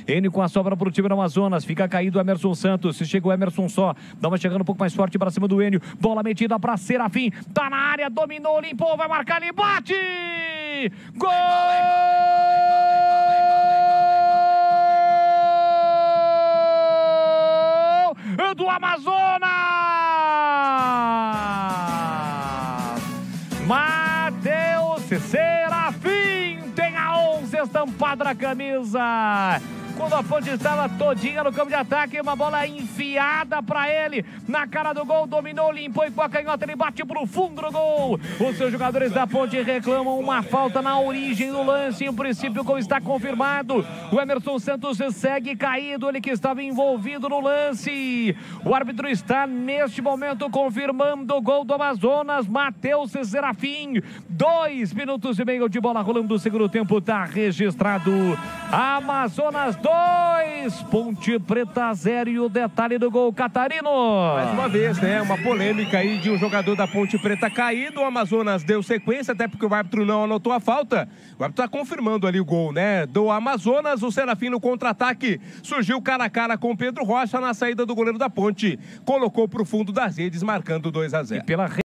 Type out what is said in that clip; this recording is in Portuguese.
Enio com a sobra pro time do Amazonas. Fica caído o Emerson Santos. Se chega o Emerson só. Dá uma chegando um pouco mais forte para cima do Enio. Bola metida para Serafim. Tá na área, dominou, limpou, vai marcar ali, bate! Gol! Do Amazonas! Matheus Serafim tem a 11 estampada na camisa. Quando a Ponte estava todinha no campo de ataque, uma bola enfiada para ele, na cara do gol, dominou, limpou e com a canhota ele bate pro fundo do gol. Os seus jogadores da Ponte reclamam uma falta na origem do lance, em princípio o gol está confirmado. O Emerson Santos segue caído, ele que estava envolvido no lance. O árbitro está neste momento confirmando o gol do Amazonas, Matheus Serafim. 2 minutos e meio de bola rolando, o segundo tempo está registrado. Amazonas 2, Ponte Preta 0 e o detalhe do gol, Catarino. Mais uma vez, né? Uma polêmica aí de um jogador da Ponte Preta caído. O Amazonas deu sequência, até porque o árbitro não anotou a falta. O árbitro tá confirmando ali o gol, né? Do Amazonas, o Serafim no contra-ataque surgiu cara a cara com o Pedro Rocha na saída do goleiro da Ponte. Colocou pro fundo das redes, marcando 2-0.